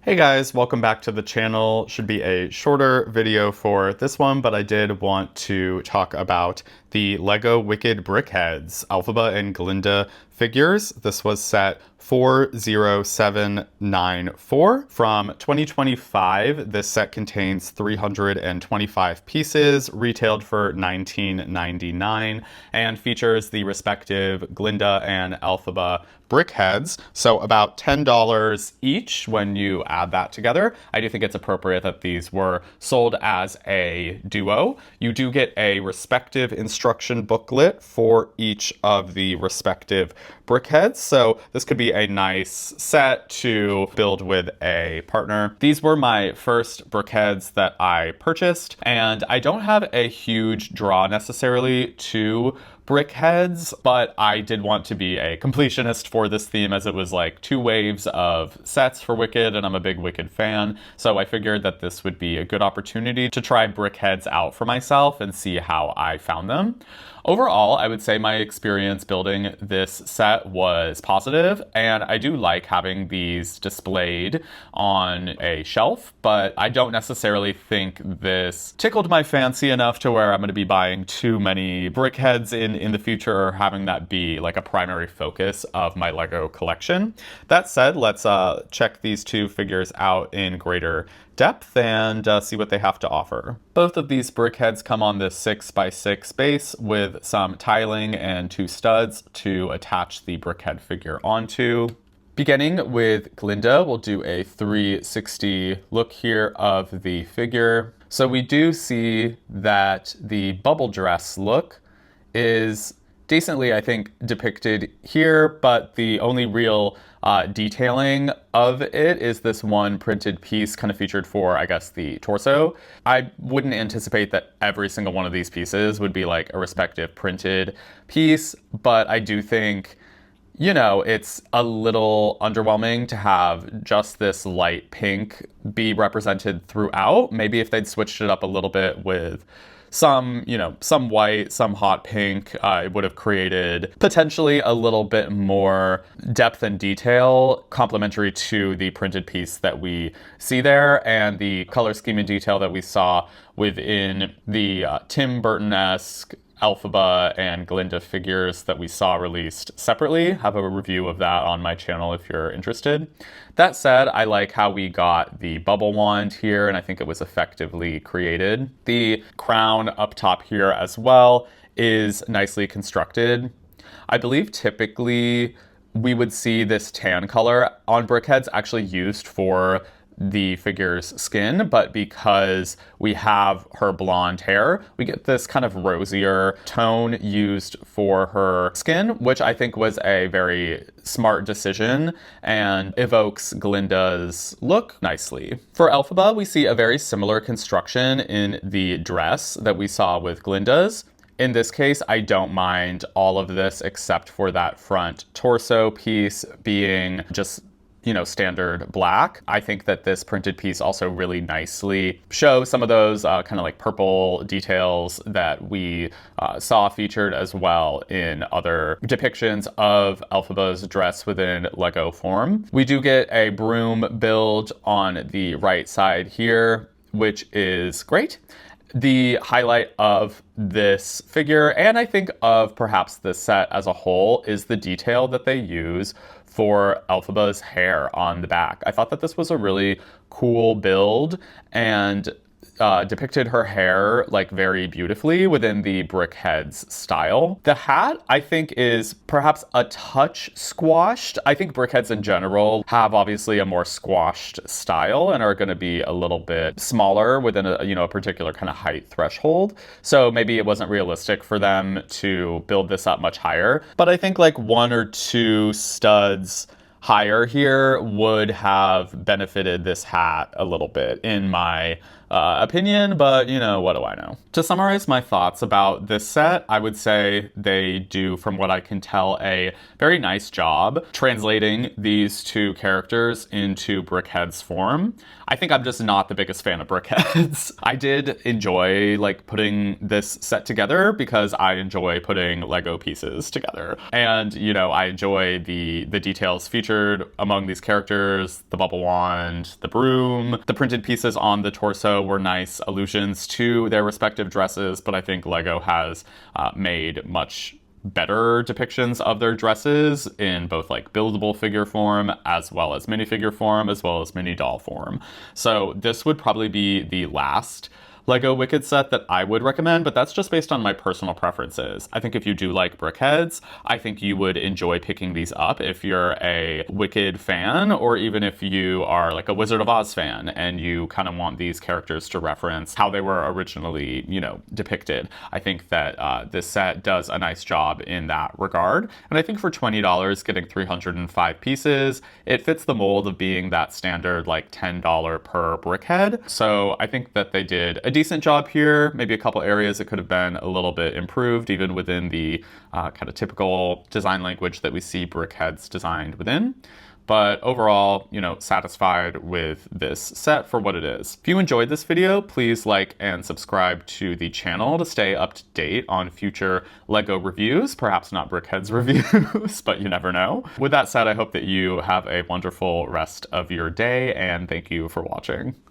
Hey guys, welcome back to the channel. Should be a shorter video for this one, but I did want to talk about the LEGO Wicked Brickheadz Elphaba and Glinda figures. This was set 40794 from 2025. This set contains 325 pieces, retailed for $19.99, and features the respective Glinda and Elphaba Brickheadz, so about $10 each when you add that together. I do think it's appropriate that these were sold as a duo. You do get a respective instruction booklet for each of the respective Brickheadz, so this could be a nice set to build with a partner. These were my first Brickheadz that I purchased, and I don't have a huge draw necessarily to Brickheadz, but I did want to be a completionist for this theme, as it was like 2 waves of sets for Wicked, and I'm a big Wicked fan, so I figured that this would be a good opportunity to try Brickheadz out for myself and see how I found them. Overall, I would say my experience building this set was positive, and I do like having these displayed on a shelf, but I don't necessarily think this tickled my fancy enough to where I'm going to be buying too many Brickheadz in the future, or having that be like a primary focus of my LEGO collection. That said, let's check these 2 figures out in greater depth and see what they have to offer. Both of these Brickheadz come on this 6x6 base with some tiling and 2 studs to attach the Brickhead figure onto. Beginning with Glinda, we'll do a 360 look here of the figure. So we do see that the bubble dress look is decently, I think, depicted here, but the only real detailing of it is this one printed piece kind of featured for, I guess, the torso. I wouldn't anticipate that every single one of these pieces would be like a respective printed piece, but I do think, you know, it's a little underwhelming to have just this light pink be represented throughout. Maybe if they'd switched it up a little bit with some, you know, some white, some hot pink, it would have created potentially a little bit more depth and detail complementary to the printed piece that we see there, and the color scheme and detail that we saw within the Tim Burton-esque Elphaba and Glinda figures that we saw released separately. Have a review of that on my channel if you're interested. That said, I like how we got the bubble wand here, and I think it was effectively created. The crown up top here as well is nicely constructed. I believe typically we would see this tan color on Brickheadz actually used for the figure's skin, but because we have her blonde hair, we get this kind of rosier tone used for her skin, which I think was a very smart decision and evokes Glinda's look nicely. For Elphaba, we see a very similar construction in the dress that we saw with Glinda's. In this case, I don't mind all of this except for that front torso piece being just, you know, standard black. I think that this printed piece also really nicely shows some of those kind of like purple details that we saw featured as well in other depictions of Elphaba's dress within LEGO form. We do get a broom build on the right side here, which is great. The highlight of this figure, and I think of perhaps this set as a whole, is the detail that they use for Elphaba's hair on the back. I thought that this was a really cool build and depicted her hair like very beautifully within the Brickheadz style. The hat, I think, is perhaps a touch squashed. I think Brickheadz in general have obviously a more squashed style and are going to be a little bit smaller within a, you know, a particular kind of height threshold. So maybe it wasn't realistic for them to build this up much higher. But I think like 1 or 2 studs higher here would have benefited this hat a little bit, in my opinion, but you know, what do I know? To summarize my thoughts about this set, I would say they do, from what I can tell, a very nice job translating these two characters into Brickheadz form. I think I'm just not the biggest fan of Brickheadz. I did enjoy like putting this set together because I enjoy putting Lego pieces together. And you know, I enjoy the details featured among these characters, the bubble wand, the broom. The printed pieces on the torso were nice allusions to their respective dresses, but I think Lego has made much better depictions of their dresses in both like buildable figure form as well as minifigure form as well as mini doll form. So this would probably be the last Lego Wicked set that I would recommend, but that's just based on my personal preferences. I think if you do like Brickheadz, I think you would enjoy picking these up if you're a Wicked fan, or even if you are like a Wizard of Oz fan and you kind of want these characters to reference how they were originally, you know, depicted. I think that this set does a nice job in that regard. And I think for $20, getting 305 pieces, it fits the mold of being that standard like $10 per brickhead. So I think that they did a decent job here. Maybe a couple areas that could have been a little bit improved, even within the kind of typical design language that we see Brickheadz designed within. But overall, you know, satisfied with this set for what it is. If you enjoyed this video, please like and subscribe to the channel to stay up to date on future Lego reviews. Perhaps not Brickheadz reviews, but you never know. With that said, I hope that you have a wonderful rest of your day, and thank you for watching.